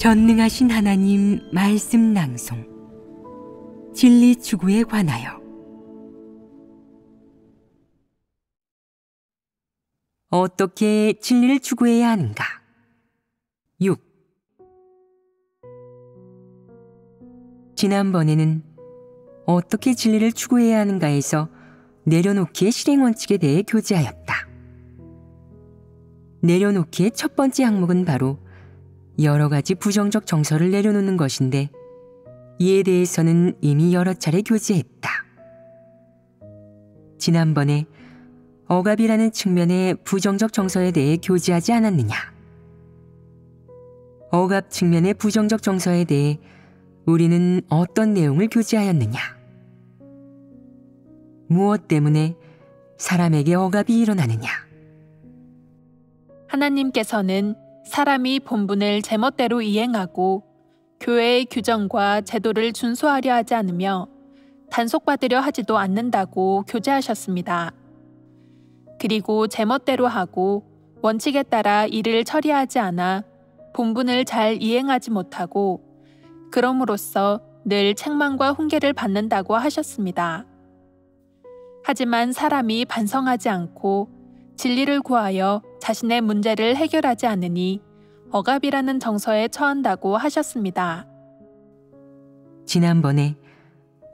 전능하신 하나님 말씀 낭송 진리 추구에 관하여. 어떻게 진리를 추구해야 하는가? 6. 지난번에는 어떻게 진리를 추구해야 하는가에서 내려놓기의 실행 원칙에 대해 교제하였다. 내려놓기의 첫 번째 항목은 바로 여러 가지 부정적 정서를 내려놓는 것인데, 이에 대해서는 이미 여러 차례 교제했다. 지난번에 억압이라는 측면의 부정적 정서에 대해 교제하지 않았느냐? 억압 측면의 부정적 정서에 대해 우리는 어떤 내용을 교제하였느냐? 무엇 때문에 사람에게 억압이 일어나느냐? 하나님께서는 사람이 본분을 제멋대로 이행하고 교회의 규정과 제도를 준수하려 하지 않으며 단속받으려 하지도 않는다고 교제하셨습니다. 그리고 제멋대로 하고 원칙에 따라 일을 처리하지 않아 본분을 잘 이행하지 못하고 그럼으로써 늘 책망과 훈계를 받는다고 하셨습니다. 하지만 사람이 반성하지 않고 진리를 구하여 자신의 문제를 해결하지 않으니 억압이라는 정서에 처한다고 하셨습니다. 지난번에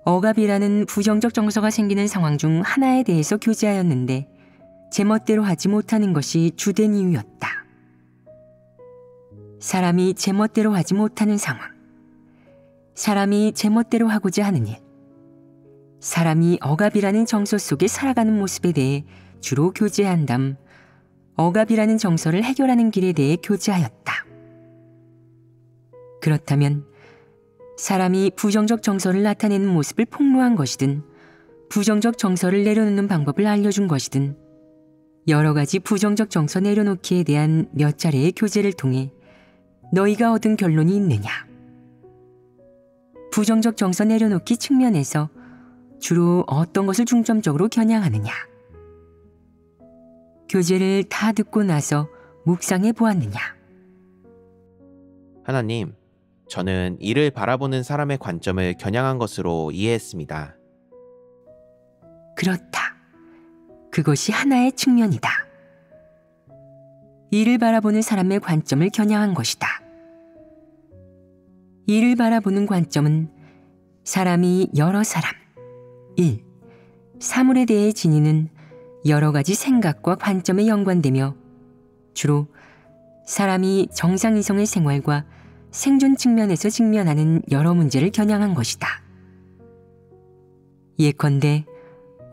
억압이라는 부정적 정서가 생기는 상황 중 하나에 대해서 교제하였는데, 제멋대로 하지 못하는 것이 주된 이유였다. 사람이 제멋대로 하지 못하는 상황, 사람이 제멋대로 하고자 하는 일, 사람이 억압이라는 정서 속에 살아가는 모습에 대해 주로 교제한 다음 억압이라는 정서를 해결하는 길에 대해 교제하였다. 그렇다면 사람이 부정적 정서를 나타내는 모습을 폭로한 것이든 부정적 정서를 내려놓는 방법을 알려준 것이든 여러 가지 부정적 정서 내려놓기에 대한 몇 차례의 교제를 통해 너희가 얻은 결론이 있느냐? 부정적 정서 내려놓기 측면에서 주로 어떤 것을 중점적으로 겨냥하느냐? 교제를 다 듣고 나서 묵상해 보았느냐? 하나님, 저는 이를 바라보는 사람의 관점을 겨냥한 것으로 이해했습니다. 그렇다. 그것이 하나의 측면이다. 이를 바라보는 사람의 관점을 겨냥한 것이다. 이를 바라보는 관점은 사람이 여러 사람, 일, 사물에 대해 지니는 여러 가지 생각과 관점에 연관되며 주로 사람이 정상이성의 생활과 생존 측면에서 직면하는 여러 문제를 겨냥한 것이다. 예컨대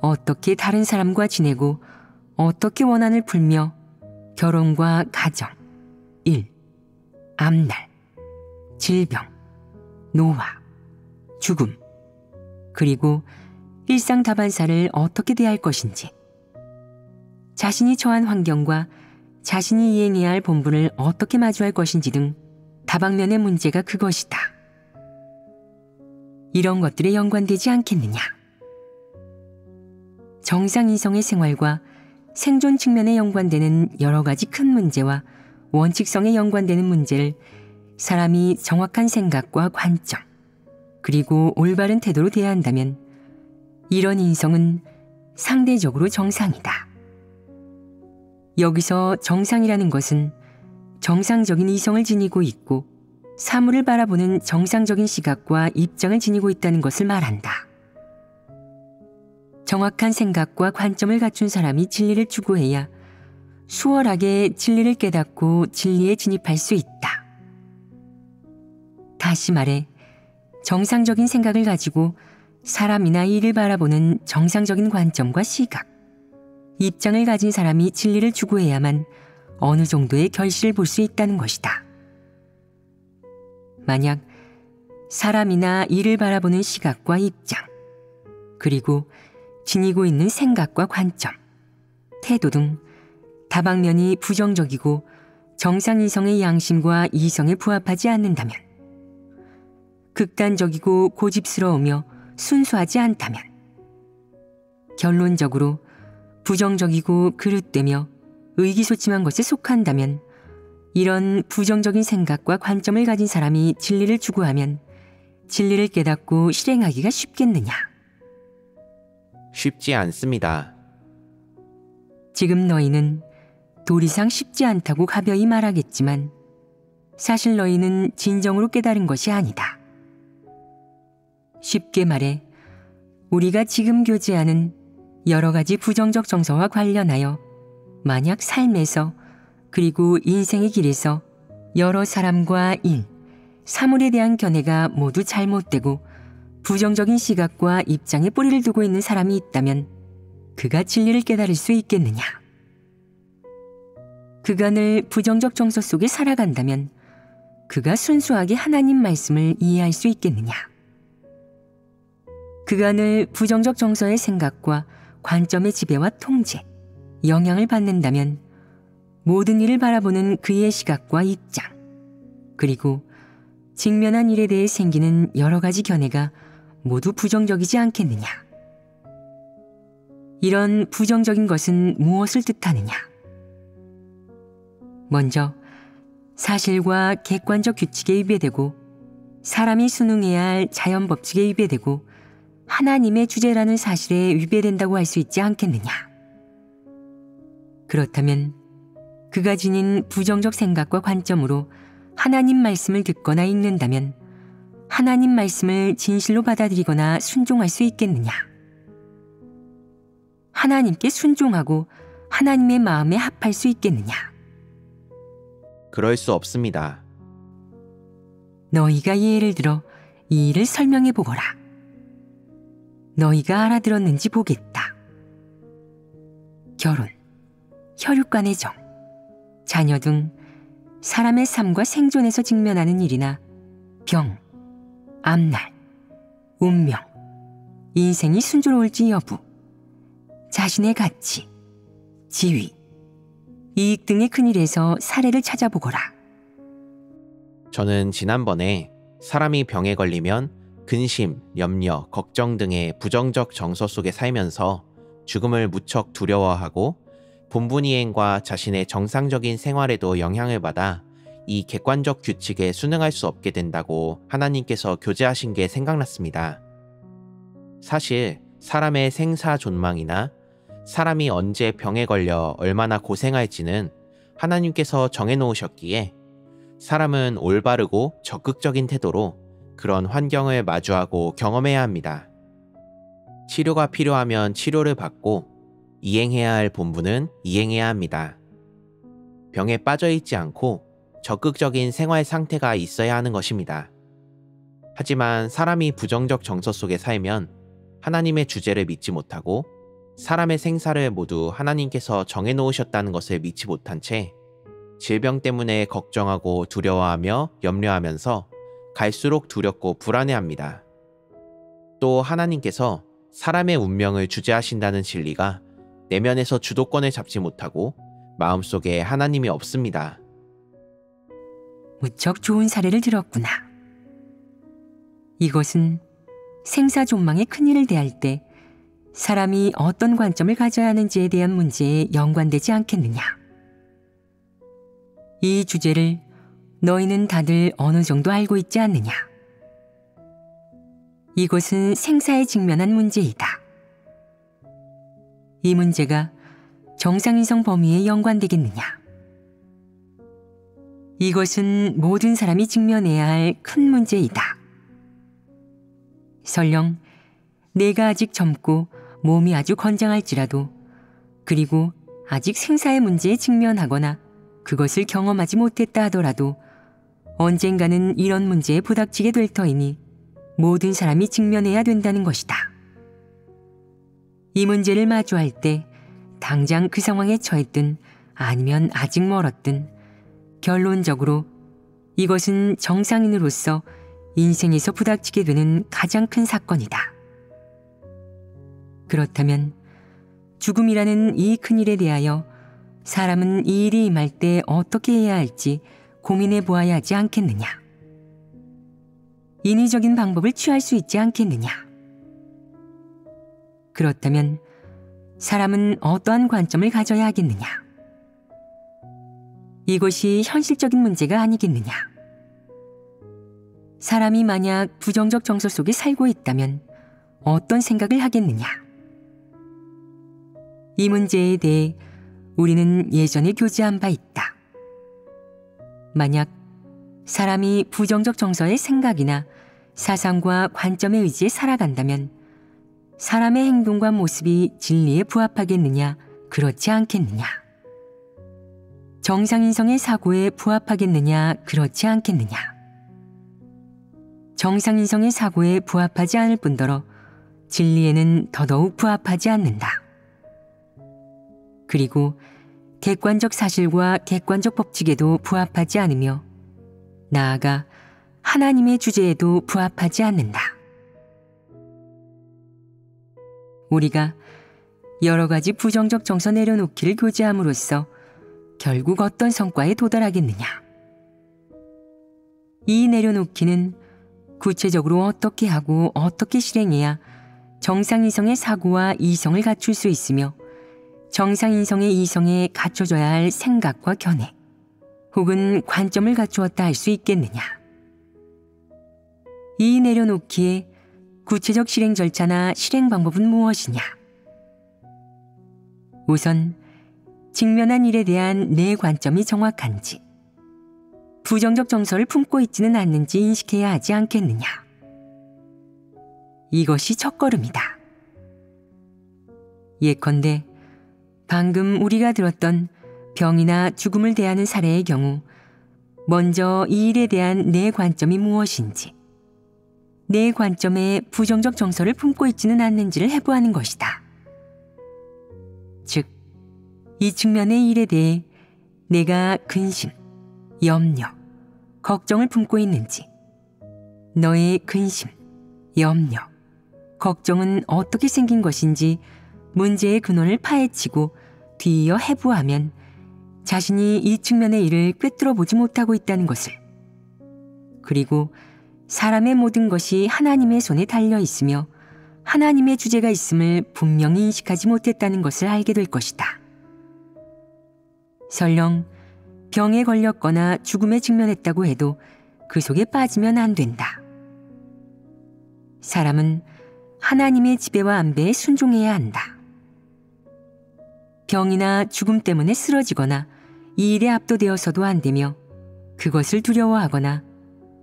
어떻게 다른 사람과 지내고 어떻게 원한을 풀며 결혼과 가정, 일, 앞날, 질병, 노화, 죽음, 그리고 일상 다반사를 어떻게 대할 것인지, 자신이 처한 환경과 자신이 이행해야 할 본분을 어떻게 마주할 것인지 등 다방면의 문제가 그것이다. 이런 것들에 연관되지 않겠느냐? 정상이성의 생활과 생존 측면에 연관되는 여러 가지 큰 문제와 원칙성에 연관되는 문제를 사람이 정확한 생각과 관점, 그리고 올바른 태도로 대한다면 이런 인성은 상대적으로 정상이다. 여기서 정상이라는 것은 정상적인 이성을 지니고 있고 사물을 바라보는 정상적인 시각과 입장을 지니고 있다는 것을 말한다. 정확한 생각과 관점을 갖춘 사람이 진리를 추구해야 수월하게 진리를 깨닫고 진리에 진입할 수 있다. 다시 말해, 정상적인 생각을 가지고 사람이나 일을 바라보는 정상적인 관점과 시각, 입장을 가진 사람이 진리를 추구해야만 어느 정도의 결실을 볼 수 있다는 것이다. 만약 사람이나 일을 바라보는 시각과 입장, 그리고 지니고 있는 생각과 관점, 태도 등 다방면이 부정적이고 정상이성의 양심과 이성에 부합하지 않는다면, 극단적이고 고집스러우며 순수하지 않다면, 결론적으로 부정적이고 그릇되며 의기소침한 것에 속한다면 이런 부정적인 생각과 관점을 가진 사람이 진리를 추구하면 진리를 깨닫고 실행하기가 쉽겠느냐? 쉽지 않습니다. 지금 너희는 도리상 쉽지 않다고 가벼이 말하겠지만 사실 너희는 진정으로 깨달은 것이 아니다. 쉽게 말해 우리가 지금 교제하는 여러 가지 부정적 정서와 관련하여 만약 삶에서 그리고 인생의 길에서 여러 사람과 일, 사물에 대한 견해가 모두 잘못되고 부정적인 시각과 입장에 뿌리를 두고 있는 사람이 있다면 그가 진리를 깨달을 수 있겠느냐? 그가 늘 부정적 정서 속에 살아간다면 그가 순수하게 하나님 말씀을 이해할 수 있겠느냐? 그가 늘 부정적 정서의 생각과 관점의 지배와 통제, 영향을 받는다면 모든 일을 바라보는 그의 시각과 입장, 그리고 직면한 일에 대해 생기는 여러 가지 견해가 모두 부정적이지 않겠느냐? 이런 부정적인 것은 무엇을 뜻하느냐? 먼저 사실과 객관적 규칙에 위배되고 사람이 순응해야 할 자연 법칙에 위배되고 하나님의 주제라는 사실에 위배된다고 할 수 있지 않겠느냐? 그렇다면 그가 지닌 부정적 생각과 관점으로 하나님 말씀을 듣거나 읽는다면 하나님 말씀을 진실로 받아들이거나 순종할 수 있겠느냐? 하나님께 순종하고 하나님의 마음에 합할 수 있겠느냐? 그럴 수 없습니다. 너희가 예를 들어 이 일을 설명해 보거라. 너희가 알아들었는지 보겠다. 결혼, 혈육 간의 정, 자녀 등 사람의 삶과 생존에서 직면하는 일이나 병, 앞날, 운명, 인생이 순조로울지 여부, 자신의 가치, 지위, 이익 등의 큰 일에서 사례를 찾아보거라. 저는 지난번에 사람이 병에 걸리면 근심, 염려, 걱정 등의 부정적 정서 속에 살면서 죽음을 무척 두려워하고 본분이행과 자신의 정상적인 생활에도 영향을 받아 이 객관적 규칙에 순응할 수 없게 된다고 하나님께서 교제하신 게 생각났습니다. 사실 사람의 생사존망이나 사람이 언제 병에 걸려 얼마나 고생할지는 하나님께서 정해놓으셨기에 사람은 올바르고 적극적인 태도로 그런 환경을 마주하고 경험해야 합니다. 치료가 필요하면 치료를 받고 이행해야 할 본분은 이행해야 합니다. 병에 빠져있지 않고 적극적인 생활 상태가 있어야 하는 것입니다. 하지만 사람이 부정적 정서 속에 살면 하나님의 주제를 믿지 못하고 사람의 생사를 모두 하나님께서 정해놓으셨다는 것을 믿지 못한 채 질병 때문에 걱정하고 두려워하며 염려하면서 갈수록 두렵고 불안해합니다. 또 하나님께서 사람의 운명을 주재하신다는 진리가 내면에서 주도권을 잡지 못하고 마음속에 하나님이 없습니다. 무척 좋은 사례를 들었구나. 이것은 생사존망의 큰일을 대할 때 사람이 어떤 관점을 가져야 하는지에 대한 문제에 연관되지 않겠느냐. 이 주제를 너희는 다들 어느 정도 알고 있지 않느냐. 이것은 생사에 직면한 문제이다. 이 문제가 정상인성 범위에 연관되겠느냐. 이것은 모든 사람이 직면해야 할 큰 문제이다. 설령 내가 아직 젊고 몸이 아주 건장할지라도 그리고 아직 생사의 문제에 직면하거나 그것을 경험하지 못했다 하더라도 언젠가는 이런 문제에 부닥치게 될 터이니 모든 사람이 직면해야 된다는 것이다. 이 문제를 마주할 때 당장 그 상황에 처했든 아니면 아직 멀었든 결론적으로 이것은 정상인으로서 인생에서 부닥치게 되는 가장 큰 사건이다. 그렇다면 죽음이라는 이 큰일에 대하여 사람은 이 일이 임할 때 어떻게 해야 할지 고민해 보아야 하지 않겠느냐. 인위적인 방법을 취할 수 있지 않겠느냐. 그렇다면 사람은 어떠한 관점을 가져야 하겠느냐. 이것이 현실적인 문제가 아니겠느냐? 사람이 만약 부정적 정서 속에 살고 있다면 어떤 생각을 하겠느냐? 이 문제에 대해 우리는 예전에 교제한 바 있다. 만약 사람이 부정적 정서의 생각이나 사상과 관점에 의지해 살아간다면 사람의 행동과 모습이 진리에 부합하겠느냐, 그렇지 않겠느냐? 정상인성의 사고에 부합하겠느냐, 그렇지 않겠느냐? 정상인성의 사고에 부합하지 않을 뿐더러 진리에는 더더욱 부합하지 않는다. 그리고 객관적 사실과 객관적 법칙에도 부합하지 않으며 나아가 하나님의 주제에도 부합하지 않는다. 우리가 여러 가지 부정적 정서 내려놓기를 교제함으로써 결국 어떤 성과에 도달하겠느냐? 이 내려놓기는 구체적으로 어떻게 하고 어떻게 실행해야 정상이성의 사고와 이성을 갖출 수 있으며 정상인성의 이성에 갖춰져야 할 생각과 견해 혹은 관점을 갖추었다 할 수 있겠느냐? 이 내려놓기에 구체적 실행 절차나 실행 방법은 무엇이냐? 우선 직면한 일에 대한 내 관점이 정확한지, 부정적 정서를 품고 있지는 않는지 인식해야 하지 않겠느냐? 이것이 첫걸음이다. 예컨대 방금 우리가 들었던 병이나 죽음을 대하는 사례의 경우 먼저 이 일에 대한 내 관점이 무엇인지, 내 관점에 부정적 정서를 품고 있지는 않는지를 해부하는 것이다. 즉, 이 측면의 일에 대해 내가 근심, 염려, 걱정을 품고 있는지, 너의 근심, 염려, 걱정은 어떻게 생긴 것인지 문제의 근원을 파헤치고 뒤이어 해부하면 자신이 이 측면의 일을 꿰뚫어 보지 못하고 있다는 것을, 그리고 사람의 모든 것이 하나님의 손에 달려 있으며 하나님의 주제가 있음을 분명히 인식하지 못했다는 것을 알게 될 것이다. 설령 병에 걸렸거나 죽음에 직면했다고 해도 그 속에 빠지면 안 된다. 사람은 하나님의 지배와 안배에 순종해야 한다. 병이나 죽음 때문에 쓰러지거나 이 일에 압도되어서도 안 되며 그것을 두려워하거나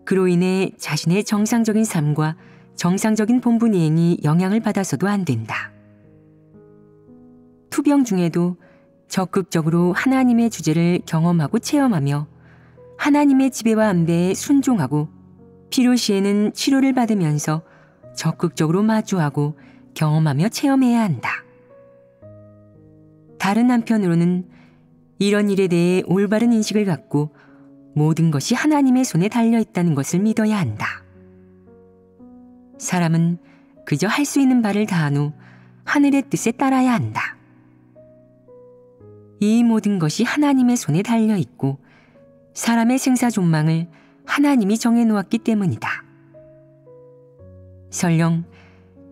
그로 인해 자신의 정상적인 삶과 정상적인 본분 이행이 영향을 받아서도 안 된다. 투병 중에도 적극적으로 하나님의 주제를 경험하고 체험하며 하나님의 지배와 안배에 순종하고 필요시에는 치료를 받으면서 적극적으로 마주하고 경험하며 체험해야 한다. 다른 한편으로는 이런 일에 대해 올바른 인식을 갖고 모든 것이 하나님의 손에 달려있다는 것을 믿어야 한다. 사람은 그저 할 수 있는 바를 다한 후 하늘의 뜻에 따라야 한다. 이 모든 것이 하나님의 손에 달려있고 사람의 생사존망을 하나님이 정해놓았기 때문이다. 설령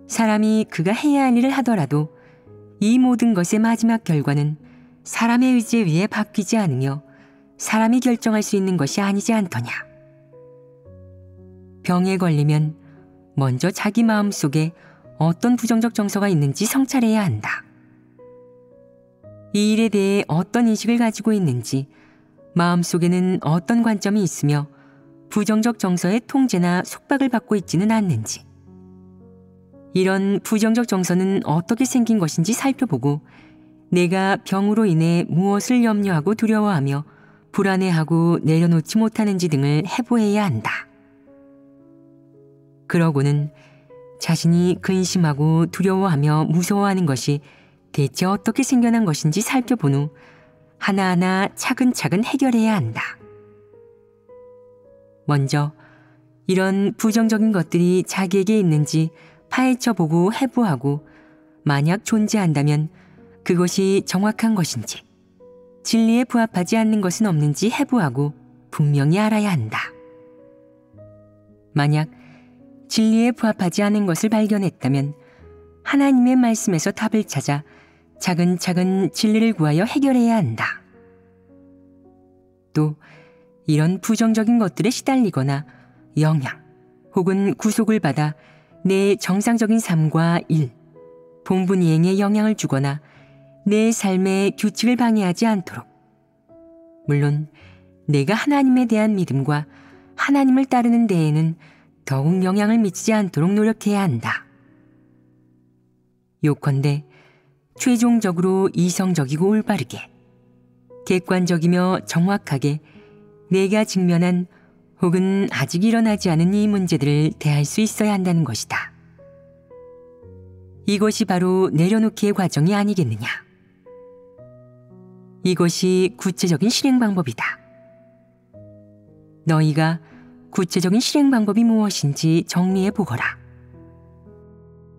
사람이 그가 해야 할 일을 하더라도 이 모든 것의 마지막 결과는 사람의 의지에 의해 바뀌지 않으며 사람이 결정할 수 있는 것이 아니지 않더냐. 병에 걸리면 먼저 자기 마음속에 어떤 부정적 정서가 있는지 성찰해야 한다. 이 일에 대해 어떤 인식을 가지고 있는지, 마음속에는 어떤 관점이 있으며 부정적 정서의 통제나 속박을 받고 있지는 않는지, 이런 부정적 정서는 어떻게 생긴 것인지 살펴보고 내가 병으로 인해 무엇을 염려하고 두려워하며 불안해하고 내려놓지 못하는지 등을 해부해야 한다. 그러고는 자신이 근심하고 두려워하며 무서워하는 것이 대체 어떻게 생겨난 것인지 살펴본 후 하나하나 차근차근 해결해야 한다. 먼저 이런 부정적인 것들이 자기에게 있는지 파헤쳐보고 해부하고 만약 존재한다면 그것이 정확한 것인지 진리에 부합하지 않는 것은 없는지 해부하고 분명히 알아야 한다. 만약 진리에 부합하지 않은 것을 발견했다면 하나님의 말씀에서 답을 찾아 차근차근 진리를 구하여 해결해야 한다. 또 이런 부정적인 것들에 시달리거나 영향 혹은 구속을 받아 내 정상적인 삶과 일, 본분 이행에 영향을 주거나 내 삶의 규칙을 방해하지 않도록, 물론 내가 하나님에 대한 믿음과 하나님을 따르는 데에는 더욱 영향을 미치지 않도록 노력해야 한다. 요컨대 최종적으로 이성적이고 올바르게, 객관적이며 정확하게 내가 직면한 혹은 아직 일어나지 않은 이 문제들을 대할 수 있어야 한다는 것이다. 이것이 바로 내려놓기의 과정이 아니겠느냐. 이것이 구체적인 실행 방법이다. 너희가 구체적인 실행 방법이 무엇인지 정리해 보거라.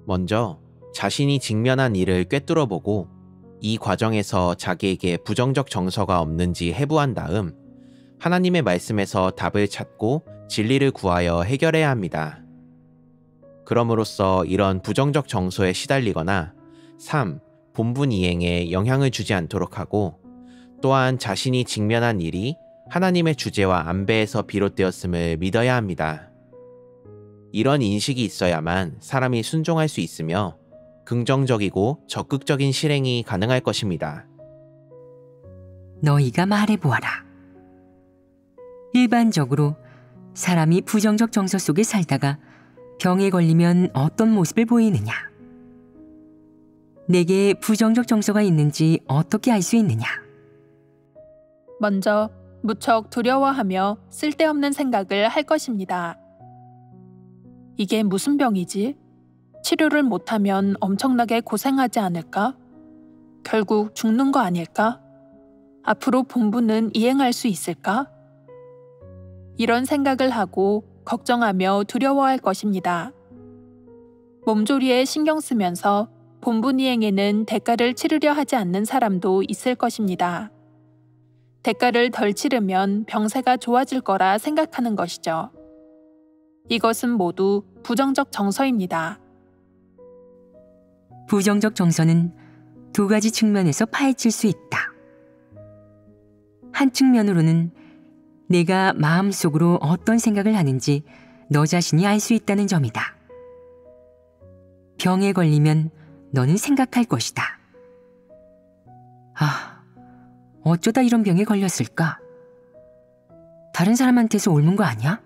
먼저 자신이 직면한 일을 꿰뚫어보고 이 과정에서 자기에게 부정적 정서가 없는지 해부한 다음 하나님의 말씀에서 답을 찾고 진리를 구하여 해결해야 합니다. 그럼으로써 이런 부정적 정서에 시달리거나 삶, 본분 이행에 영향을 주지 않도록 하고, 또한 자신이 직면한 일이 하나님의 주재와 안배에서 비롯되었음을 믿어야 합니다. 이런 인식이 있어야만 사람이 순종할 수 있으며 긍정적이고 적극적인 실행이 가능할 것입니다. 너희가 말해보아라. 일반적으로 사람이 부정적 정서 속에 살다가 병에 걸리면 어떤 모습을 보이느냐? 내게 부정적 정서가 있는지 어떻게 알 수 있느냐? 먼저 무척 두려워하며 쓸데없는 생각을 할 것입니다. 이게 무슨 병이지? 치료를 못하면 엄청나게 고생하지 않을까? 결국 죽는 거 아닐까? 앞으로 본분은 이행할 수 있을까? 이런 생각을 하고 걱정하며 두려워할 것입니다. 몸조리에 신경 쓰면서 본분 이행에는 대가를 치르려 하지 않는 사람도 있을 것입니다. 대가를 덜 치르면 병세가 좋아질 거라 생각하는 것이죠. 이것은 모두 부정적 정서입니다. 부정적 정서는 두 가지 측면에서 파헤칠 수 있다. 한 측면으로는 내가 마음속으로 어떤 생각을 하는지 너 자신이 알 수 있다는 점이다. 병에 걸리면 너는 생각할 것이다. 아, 어쩌다 이런 병에 걸렸을까? 다른 사람한테서 옮은 거 아니야?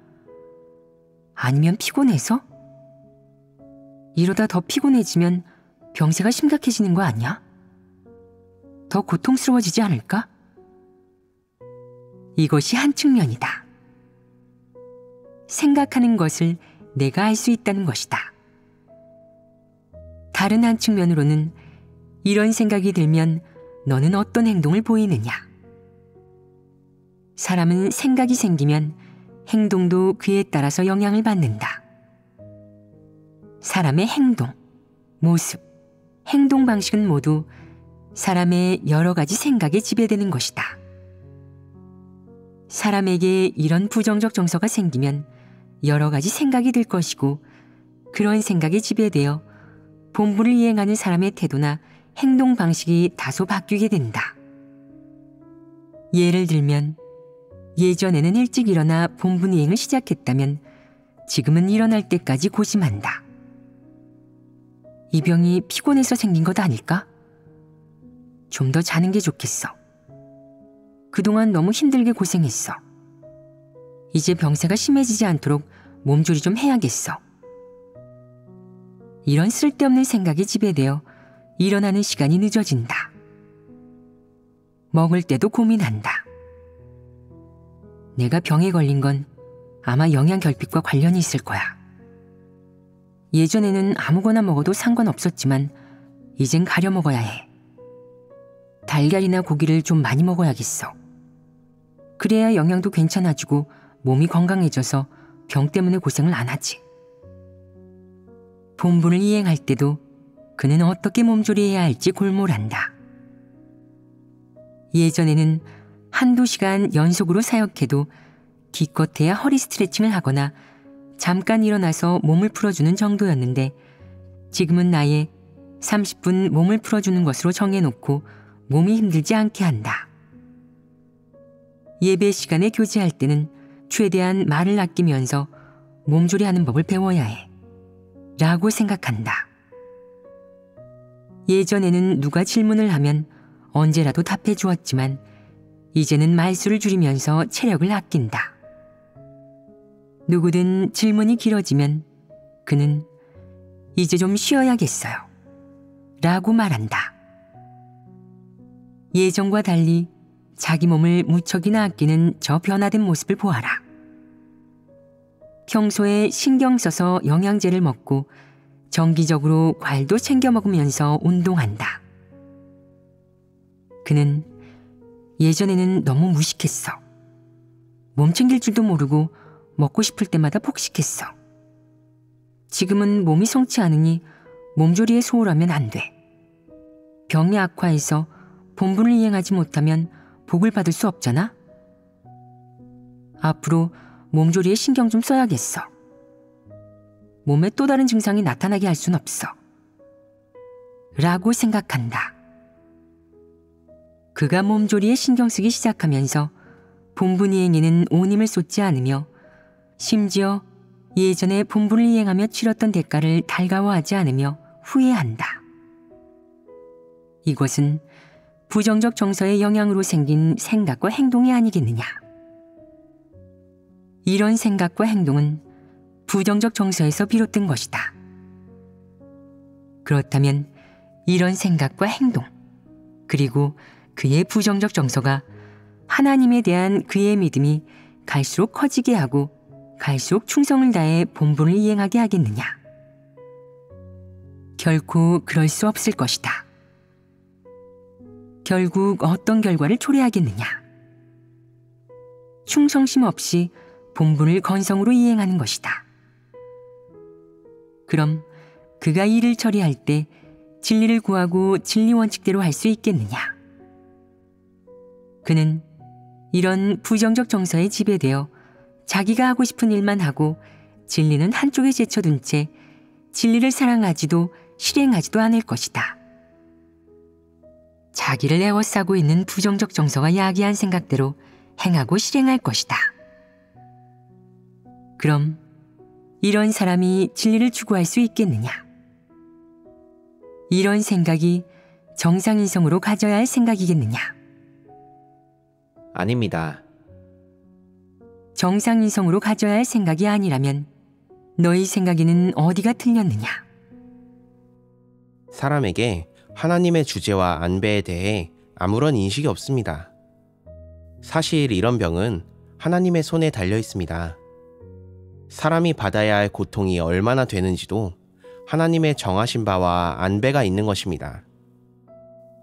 아니면 피곤해서? 이러다 더 피곤해지면 병세가 심각해지는 거 아니야? 더 고통스러워지지 않을까? 이것이 한 측면이다. 생각하는 것을 내가 알 수 있다는 것이다. 다른 한 측면으로는 이런 생각이 들면 너는 어떤 행동을 보이느냐? 사람은 생각이 생기면 행동도 그에 따라서 영향을 받는다. 사람의 행동, 모습, 행동 방식은 모두 사람의 여러 가지 생각에 지배되는 것이다. 사람에게 이런 부정적 정서가 생기면 여러 가지 생각이 들 것이고, 그런 생각에 지배되어 본분을 이행하는 사람의 태도나 행동 방식이 다소 바뀌게 된다. 예를 들면 예전에는 일찍 일어나 본분 이행을 시작했다면 지금은 일어날 때까지 고심한다. 이 병이 피곤해서 생긴 것 아닐까? 좀 더 자는 게 좋겠어. 그동안 너무 힘들게 고생했어. 이제 병세가 심해지지 않도록 몸조리 좀 해야겠어. 이런 쓸데없는 생각에 지배되어 일어나는 시간이 늦어진다. 먹을 때도 고민한다. 내가 병에 걸린 건 아마 영양결핍과 관련이 있을 거야. 예전에는 아무거나 먹어도 상관없었지만 이젠 가려 먹어야 해. 달걀이나 고기를 좀 많이 먹어야겠어. 그래야 영양도 괜찮아지고 몸이 건강해져서 병 때문에 고생을 안 하지. 본분을 이행할 때도 그는 어떻게 몸조리해야 할지 골몰한다. 예전에는 한두 시간 연속으로 사역해도 기껏해야 허리 스트레칭을 하거나 잠깐 일어나서 몸을 풀어주는 정도였는데, 지금은 아예 30분 몸을 풀어주는 것으로 정해놓고 몸이 힘들지 않게 한다. 예배 시간에 교제할 때는 최대한 말을 아끼면서 몸조리하는 법을 배워야 해. 라고 생각한다. 예전에는 누가 질문을 하면 언제라도 답해 주었지만 이제는 말수를 줄이면서 체력을 아낀다. 누구든 질문이 길어지면 그는 이제 좀 쉬어야겠어요. 라고 말한다. 예전과 달리 자기 몸을 무척이나 아끼는 저 변화된 모습을 보아라. 평소에 신경 써서 영양제를 먹고 정기적으로 과일도 챙겨 먹으면서 운동한다. 그는 예전에는 너무 무식했어. 몸 챙길 줄도 모르고 먹고 싶을 때마다 폭식했어. 지금은 몸이 성치 않으니 몸조리에 소홀하면 안 돼. 병이 악화해서 본분을 이행하지 못하면 복을 받을 수 없잖아. 앞으로 몸조리에 신경 좀 써야겠어. 몸에 또 다른 증상이 나타나게 할 순 없어. 라고 생각한다. 그가 몸조리에 신경 쓰기 시작하면서 본분 이행에는 온 힘을 쏟지 않으며 심지어 예전에 본분을 이행하며 치렀던 대가를 달가워하지 않으며 후회한다. 이것은 부정적 정서의 영향으로 생긴 생각과 행동이 아니겠느냐. 이런 생각과 행동은 부정적 정서에서 비롯된 것이다. 그렇다면 이런 생각과 행동, 그리고 그의 부정적 정서가 하나님에 대한 그의 믿음이 갈수록 커지게 하고 갈수록 충성을 다해 본분을 이행하게 하겠느냐? 결코 그럴 수 없을 것이다. 결국 어떤 결과를 초래하겠느냐? 충성심 없이 본분을 건성으로 이행하는 것이다. 그럼 그가 일을 처리할 때 진리를 구하고 진리 원칙대로 할 수 있겠느냐? 그는 이런 부정적 정서에 지배되어 자기가 하고 싶은 일만 하고 진리는 한쪽에 제쳐둔 채 진리를 사랑하지도 실행하지도 않을 것이다. 자기를 에워싸고 있는 부정적 정서가 야기한 생각대로 행하고 실행할 것이다. 그럼 이런 사람이 진리를 추구할 수 있겠느냐? 이런 생각이 정상인성으로 가져야 할 생각이겠느냐? 아닙니다. 정상인성으로 가져야 할 생각이 아니라면 너희 생각에는 어디가 틀렸느냐? 사람에게 하나님의 주제와 안배에 대해 아무런 인식이 없습니다. 사실 이런 병은 하나님의 손에 달려 있습니다. 사람이 받아야 할 고통이 얼마나 되는지도 하나님의 정하신 바와 안배가 있는 것입니다.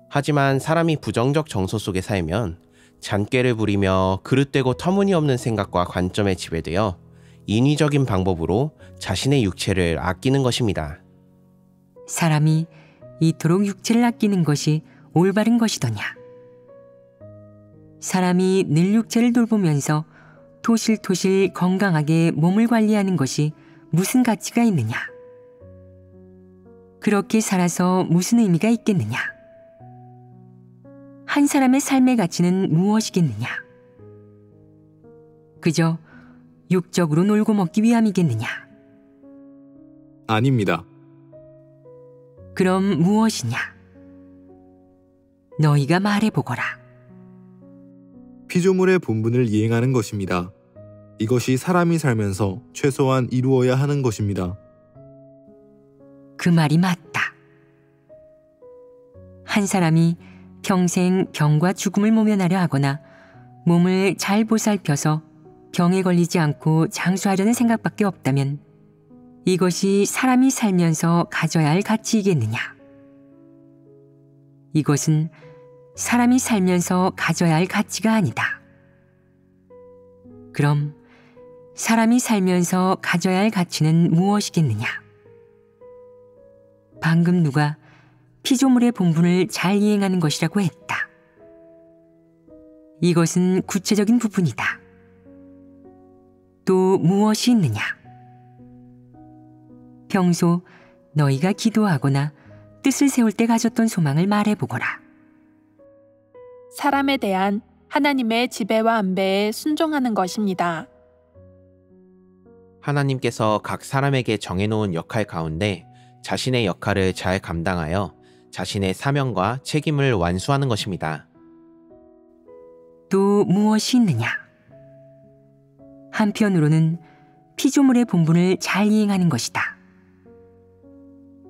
하지만 사람이 부정적 정서 속에 살면 잔꾀를 부리며 그릇되고 터무니없는 생각과 관점에 지배되어 인위적인 방법으로 자신의 육체를 아끼는 것입니다. 사람이 이토록 육체를 아끼는 것이 올바른 것이더냐? 사람이 늘 육체를 돌보면서 토실토실 건강하게 몸을 관리하는 것이 무슨 가치가 있느냐? 그렇게 살아서 무슨 의미가 있겠느냐? 한 사람의 삶의 가치는 무엇이겠느냐? 그저 육적으로 놀고 먹기 위함이겠느냐? 아닙니다. 그럼 무엇이냐? 너희가 말해보거라. 피조물의 본분을 이행하는 것입니다. 이것이 사람이 살면서 최소한 이루어야 하는 것입니다. 그 말이 맞다. 한 사람이 평생 병과 죽음을 모면하려 하거나 몸을 잘 보살펴서 병에 걸리지 않고 장수하려는 생각밖에 없다면 이것이 사람이 살면서 가져야 할 가치이겠느냐? 이것은 사람이 살면서 가져야 할 가치가 아니다. 그럼 사람이 살면서 가져야 할 가치는 무엇이겠느냐? 방금 누가 피조물의 본분을 잘 이행하는 것이라고 했다. 이것은 구체적인 부분이다. 또 무엇이 있느냐? 평소 너희가 기도하거나 뜻을 세울 때 가졌던 소망을 말해보거라. 사람에 대한 하나님의 지배와 안배에 순종하는 것입니다. 하나님께서 각 사람에게 정해놓은 역할 가운데 자신의 역할을 잘 감당하여 자신의 사명과 책임을 완수하는 것입니다. 또 무엇이 있느냐? 한편으로는 피조물의 본분을 잘 이행하는 것이다.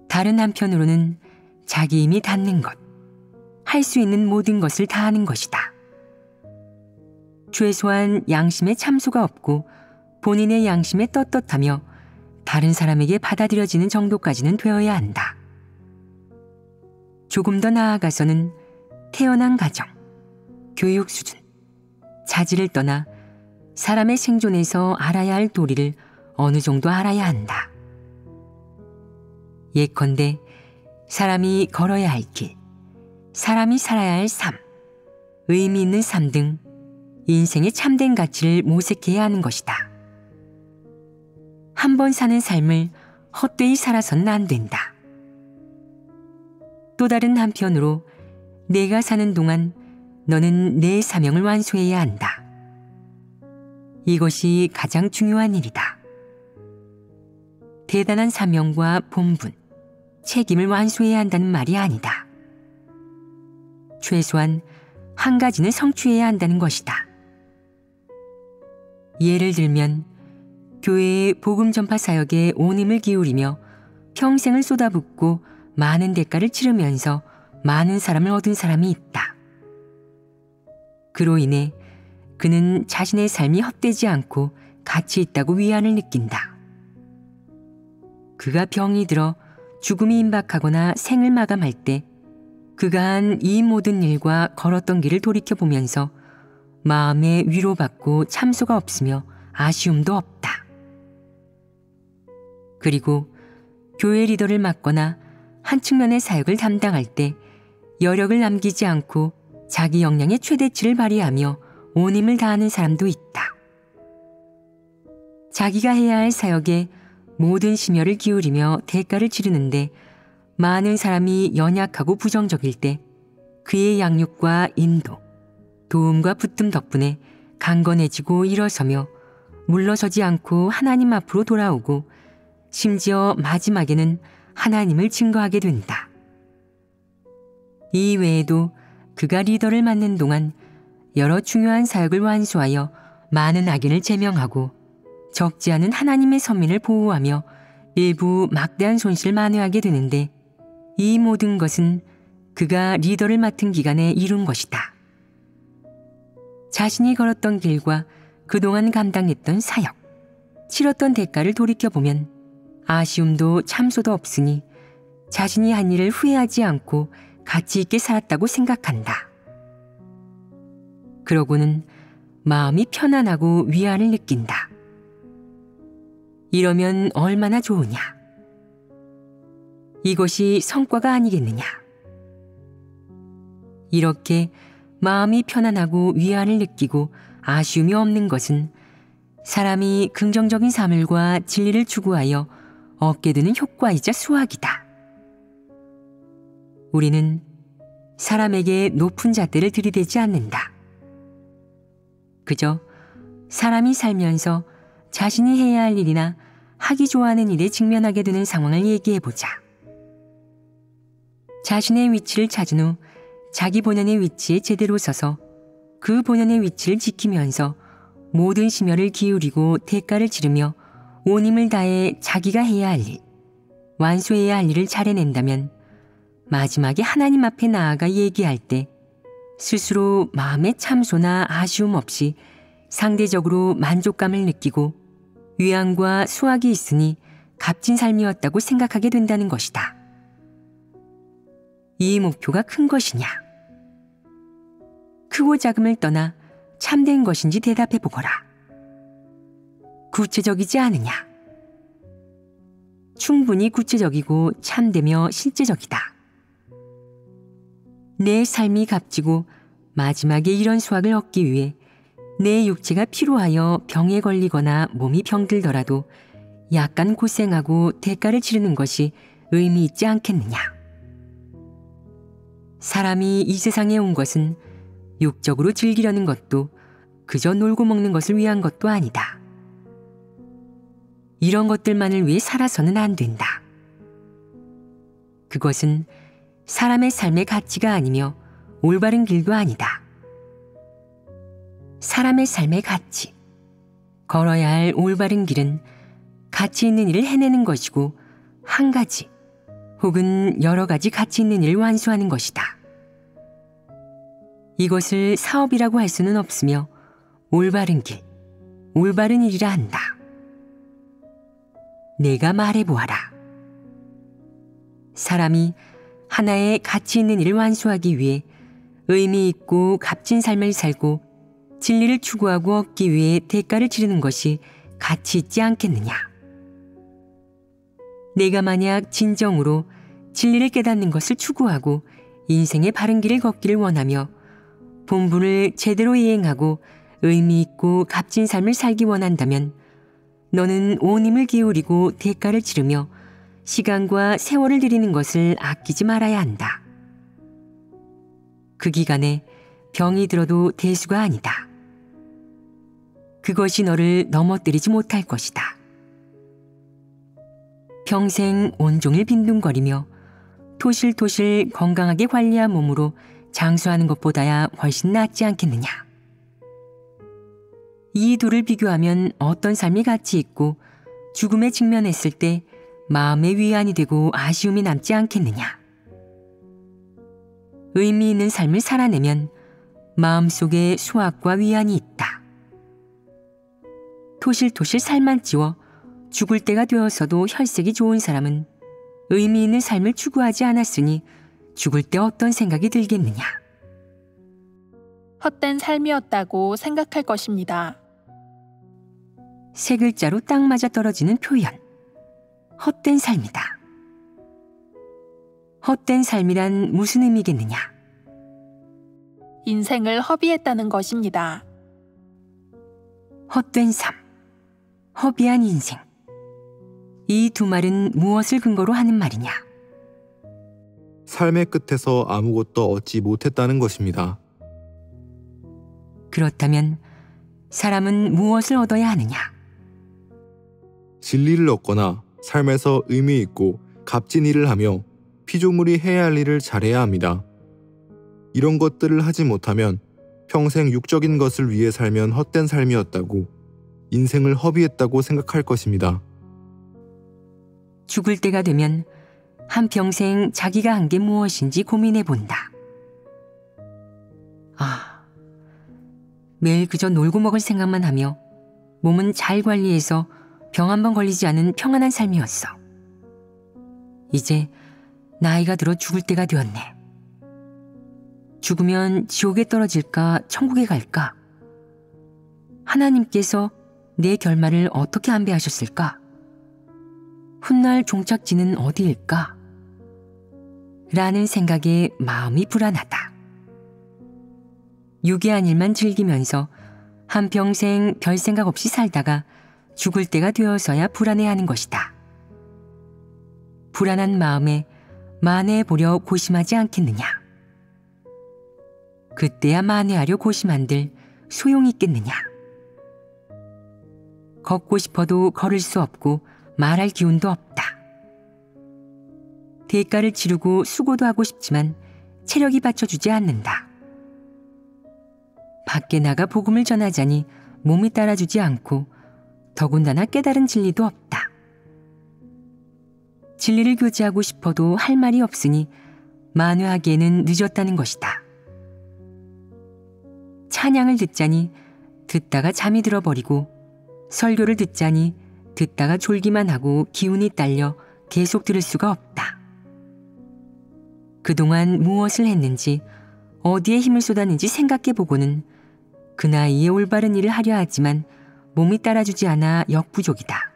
다른 한편으로는 자기 힘이 닿는 것, 할 수 있는 모든 것을 다하는 것이다. 최소한 양심에 참소가 없고 본인의 양심에 떳떳하며 다른 사람에게 받아들여지는 정도까지는 되어야 한다. 조금 더 나아가서는 태어난 가정, 교육 수준, 자질을 떠나 사람의 생존에서 알아야 할 도리를 어느 정도 알아야 한다. 예컨대 사람이 걸어야 할 길, 사람이 살아야 할 삶, 의미 있는 삶 등 인생의 참된 가치를 모색해야 하는 것이다. 한 번 사는 삶을 헛되이 살아서는 안 된다. 또 다른 한편으로 내가 사는 동안 너는 내 사명을 완수해야 한다. 이것이 가장 중요한 일이다. 대단한 사명과 본분, 책임을 완수해야 한다는 말이 아니다. 최소한 한 가지는 성취해야 한다는 것이다. 예를 들면 교회의 복음 전파 사역에 온 힘을 기울이며 평생을 쏟아붓고 많은 대가를 치르면서 많은 사람을 얻은 사람이 있다. 그로 인해 그는 자신의 삶이 헛되지 않고 가치 있다고 위안을 느낀다. 그가 병이 들어 죽음이 임박하거나 생을 마감할 때 그가 한 이 모든 일과 걸었던 길을 돌이켜보면서 마음에 위로받고 참소가 없으며 아쉬움도 없다. 그리고 교회 리더를 맡거나 한 측면의 사역을 담당할 때 여력을 남기지 않고 자기 역량의 최대치를 발휘하며 온 힘을 다하는 사람도 있다. 자기가 해야 할 사역에 모든 심혈을 기울이며 대가를 치르는데 많은 사람이 연약하고 부정적일 때 그의 양육과 인도, 도움과 붙듦 덕분에 강건해지고 일어서며 물러서지 않고 하나님 앞으로 돌아오고 심지어 마지막에는 하나님을 증거하게 된다. 이 외에도 그가 리더를 맡는 동안 여러 중요한 사역을 완수하여 많은 악인을 제명하고 적지 않은 하나님의 선민을 보호하며 일부 막대한 손실을 만회하게 되는데 이 모든 것은 그가 리더를 맡은 기간에 이룬 것이다. 자신이 걸었던 길과 그동안 감당했던 사역, 치렀던 대가를 돌이켜보면 아쉬움도 참소도 없으니 자신이 한 일을 후회하지 않고 가치 있게 살았다고 생각한다. 그러고는 마음이 편안하고 위안을 느낀다. 이러면 얼마나 좋으냐? 이것이 성과가 아니겠느냐? 이렇게 마음이 편안하고 위안을 느끼고 아쉬움이 없는 것은 사람이 긍정적인 사물과 진리를 추구하여 얻게 되는 효과이자 수확이다. 우리는 사람에게 높은 잣대를 들이대지 않는다. 그저 사람이 살면서 자신이 해야 할 일이나 하기 좋아하는 일에 직면하게 되는 상황을 얘기해보자. 자신의 위치를 찾은 후 자기 본연의 위치에 제대로 서서 그 본연의 위치를 지키면서 모든 심혈을 기울이고 대가를 치르며 온 힘을 다해 자기가 해야 할 일, 완수해야 할 일을 잘해낸다면 마지막에 하나님 앞에 나아가 얘기할 때 스스로 마음의 참소나 아쉬움 없이 상대적으로 만족감을 느끼고 위안과 수확이 있으니 값진 삶이었다고 생각하게 된다는 것이다. 이 목표가 큰 것이냐? 크고 작음을 떠나 참된 것인지 대답해 보거라. 구체적이지 않으냐? 충분히 구체적이고 참되며 실제적이다. 내 삶이 값지고 마지막에 이런 수확을 얻기 위해 내 육체가 피로하여 병에 걸리거나 몸이 병들더라도 약간 고생하고 대가를 치르는 것이 의미 있지 않겠느냐? 사람이 이 세상에 온 것은 육적으로 즐기려는 것도 그저 놀고 먹는 것을 위한 것도 아니다. 이런 것들만을 위해 살아서는 안 된다. 그것은 사람의 삶의 가치가 아니며 올바른 길도 아니다. 사람의 삶의 가치, 걸어야 할 올바른 길은 가치 있는 일을 해내는 것이고 한 가지 혹은 여러 가지 가치 있는 일을 완수하는 것이다. 이것을 사업이라고 할 수는 없으며 올바른 길, 올바른 일이라 한다. 내가 말해보아라. 사람이 하나의 가치 있는 일을 완수하기 위해 의미 있고 값진 삶을 살고 진리를 추구하고 얻기 위해 대가를 치르는 것이 가치 있지 않겠느냐. 내가 만약 진정으로 진리를 깨닫는 것을 추구하고 인생의 바른 길을 걷기를 원하며 본분을 제대로 이행하고 의미 있고 값진 삶을 살기 원한다면 너는 온 힘을 기울이고 대가를 치르며 시간과 세월을 들이는 것을 아끼지 말아야 한다. 그 기간에 병이 들어도 대수가 아니다. 그것이 너를 넘어뜨리지 못할 것이다. 평생 온종일 빈둥거리며 토실토실 건강하게 관리한 몸으로 장수하는 것보다야 훨씬 낫지 않겠느냐. 이 둘을 비교하면 어떤 삶이 가치 있고 죽음에 직면했을 때 마음의 위안이 되고 아쉬움이 남지 않겠느냐. 의미 있는 삶을 살아내면 마음속에 수확과 위안이 있다. 토실토실 살만 찌워 죽을 때가 되어서도 혈색이 좋은 사람은 의미 있는 삶을 추구하지 않았으니 죽을 때 어떤 생각이 들겠느냐. 헛된 삶이었다고 생각할 것입니다. 세 글자로 딱 맞아 떨어지는 표현. 헛된 삶이다. 헛된 삶이란 무슨 의미겠느냐. 인생을 허비했다는 것입니다. 헛된 삶, 허비한 인생. 이 두 말은 무엇을 근거로 하는 말이냐. 삶의 끝에서 아무것도 얻지 못했다는 것입니다. 그렇다면 사람은 무엇을 얻어야 하느냐. 진리를 얻거나 삶에서 의미 있고 값진 일을 하며 피조물이 해야 할 일을 잘해야 합니다. 이런 것들을 하지 못하면 평생 육적인 것을 위해 살면 헛된 삶이었다고, 인생을 허비했다고 생각할 것입니다. 죽을 때가 되면 한평생 자기가 한 게 무엇인지 고민해 본다. 매일 그저 놀고 먹을 생각만 하며 몸은 잘 관리해서 병 한 번 걸리지 않은 평안한 삶이었어. 이제 나이가 들어 죽을 때가 되었네. 죽으면 지옥에 떨어질까 천국에 갈까? 하나님께서 내 결말을 어떻게 안배하셨을까? 훗날 종착지는 어디일까? 라는 생각에 마음이 불안하다. 유괴한 일만 즐기면서 한평생 별 생각 없이 살다가 죽을 때가 되어서야 불안해하는 것이다. 불안한 마음에 만회해 보려 고심하지 않겠느냐. 그때야 만회하려 고심한들 소용이 있겠느냐. 걷고 싶어도 걸을 수 없고 말할 기운도 없다. 대가를 치르고 수고도 하고 싶지만 체력이 받쳐주지 않는다. 밖에 나가 복음을 전하자니 몸이 따라주지 않고 더군다나 깨달은 진리도 없다. 진리를 교제하고 싶어도 할 말이 없으니 만회하기에는 늦었다는 것이다. 찬양을 듣자니 듣다가 잠이 들어버리고, 설교를 듣자니 듣다가 졸기만 하고 기운이 딸려 계속 들을 수가 없다. 그동안 무엇을 했는지, 어디에 힘을 쏟았는지 생각해보고는 그 나이에 올바른 일을 하려 하지만 몸이 따라주지 않아 역부족이다.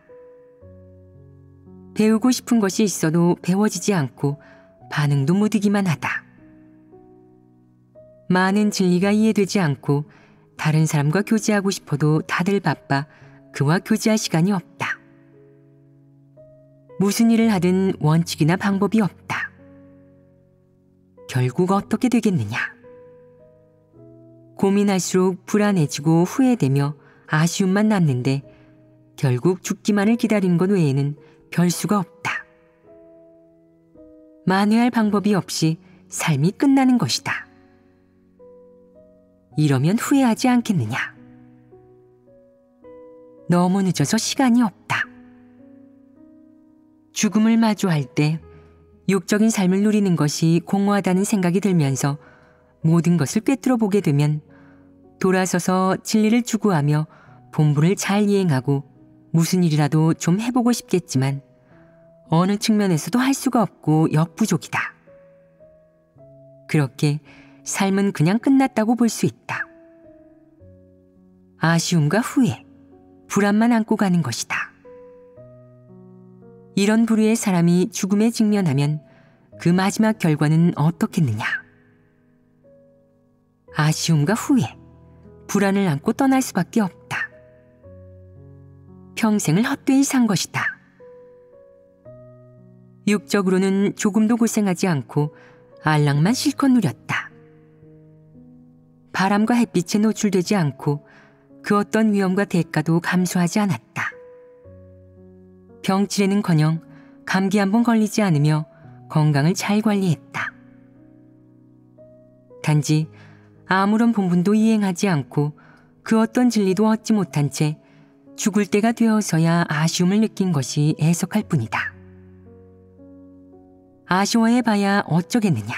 배우고 싶은 것이 있어도 배워지지 않고 반응도 무디기만 하다. 많은 진리가 이해되지 않고 다른 사람과 교제하고 싶어도 다들 바빠 그와 교제할 시간이 없다. 무슨 일을 하든 원칙이나 방법이 없다. 결국 어떻게 되겠느냐. 고민할수록 불안해지고 후회되며 아쉬움만 남는데 결국 죽기만을 기다린 것 외에는 별 수가 없다. 만회할 방법이 없이 삶이 끝나는 것이다. 이러면 후회하지 않겠느냐? 너무 늦어서 시간이 없다. 죽음을 마주할 때 육적인 삶을 누리는 것이 공허하다는 생각이 들면서 모든 것을 꿰뚫어 보게 되면 돌아서서 진리를 추구하며 본분을 잘 이행하고 무슨 일이라도 좀 해보고 싶겠지만 어느 측면에서도 할 수가 없고 역부족이다. 그렇게 삶은 그냥 끝났다고 볼 수 있다. 아쉬움과 후회, 불안만 안고 가는 것이다. 이런 부류의 사람이 죽음에 직면하면 그 마지막 결과는 어떻겠느냐? 아쉬움과 후회, 불안을 안고 떠날 수밖에 없다. 평생을 헛되이 산 것이다. 육적으로는 조금도 고생하지 않고 안락만 실컷 누렸다. 바람과 햇빛에 노출되지 않고 그 어떤 위험과 대가도 감수하지 않았다. 병치레는커녕 감기 한 번 걸리지 않으며 건강을 잘 관리했다. 단지 아무런 본분도 이행하지 않고 그 어떤 진리도 얻지 못한 채 죽을 때가 되어서야 아쉬움을 느낀 것이 애석할 뿐이다. 아쉬워해봐야 어쩌겠느냐.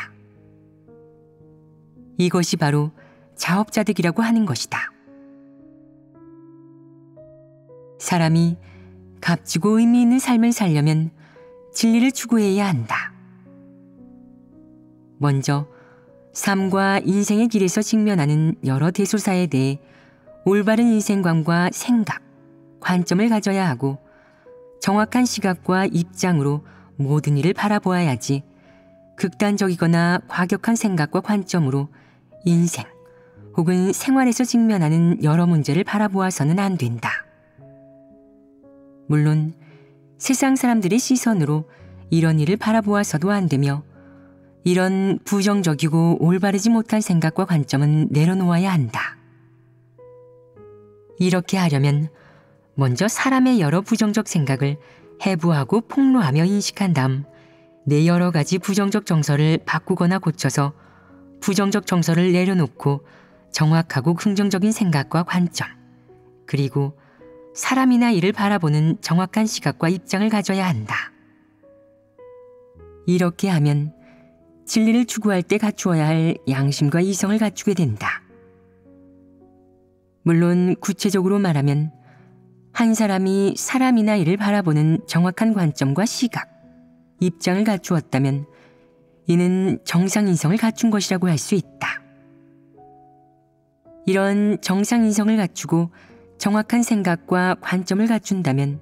이것이 바로 자업자득이라고 하는 것이다. 사람이 값지고 의미 있는 삶을 살려면 진리를 추구해야 한다. 먼저 삶과 인생의 길에서 직면하는 여러 대소사에 대해 올바른 인생관과 생각, 관점을 가져야 하고 정확한 시각과 입장으로 모든 일을 바라보아야지 극단적이거나 과격한 생각과 관점으로 인생 혹은 생활에서 직면하는 여러 문제를 바라보아서는 안 된다. 물론 세상 사람들의 시선으로 이런 일을 바라보아서도 안 되며 이런 부정적이고 올바르지 못한 생각과 관점은 내려놓아야 한다. 이렇게 하려면 먼저 사람의 여러 부정적 생각을 해부하고 폭로하며 인식한 다음 내 여러 가지 부정적 정서를 바꾸거나 고쳐서 부정적 정서를 내려놓고 정확하고 긍정적인 생각과 관점, 그리고 사람이나 일을 바라보는 정확한 시각과 입장을 가져야 한다. 이렇게 하면 진리를 추구할 때 갖추어야 할 양심과 이성을 갖추게 된다. 물론 구체적으로 말하면 한 사람이 사람이나 일을 바라보는 정확한 관점과 시각, 입장을 갖추었다면 이는 정상인성을 갖춘 것이라고 할 수 있다. 이런 정상인성을 갖추고 정확한 생각과 관점을 갖춘다면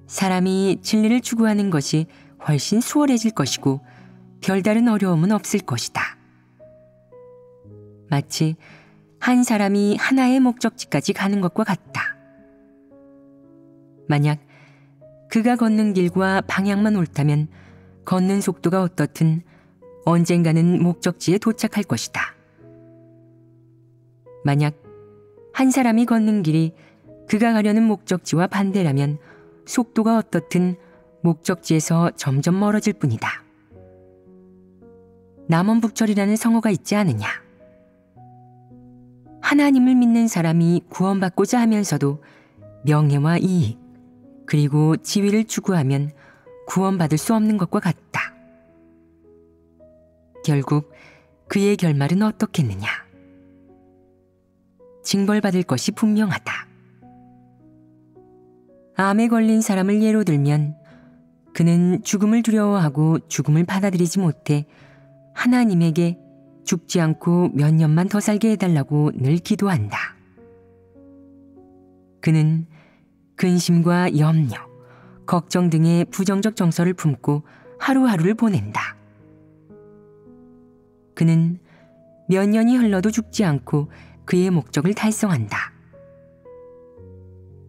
사람이 진리를 추구하는 것이 훨씬 수월해질 것이고 별다른 어려움은 없을 것이다. 마치 한 사람이 하나의 목적지까지 가는 것과 같다. 만약 그가 걷는 길과 방향만 옳다면 걷는 속도가 어떻든 언젠가는 목적지에 도착할 것이다. 만약 한 사람이 걷는 길이 그가 가려는 목적지와 반대라면 속도가 어떻든 목적지에서 점점 멀어질 뿐이다. 남원북철이라는 성어가 있지 않느냐. 하나님을 믿는 사람이 구원받고자 하면서도 명예와 이익, 그리고 지위를 추구하면 구원받을 수 없는 것과 같다. 결국 그의 결말은 어떻겠느냐. 징벌받을 것이 분명하다. 암에 걸린 사람을 예로 들면 그는 죽음을 두려워하고 죽음을 받아들이지 못해 하나님에게 죽지 않고 몇 년만 더 살게 해달라고 늘 기도한다. 그는 근심과 염려, 걱정 등의 부정적 정서를 품고 하루하루를 보낸다. 그는 몇 년이 흘러도 죽지 않고 그의 목적을 달성한다.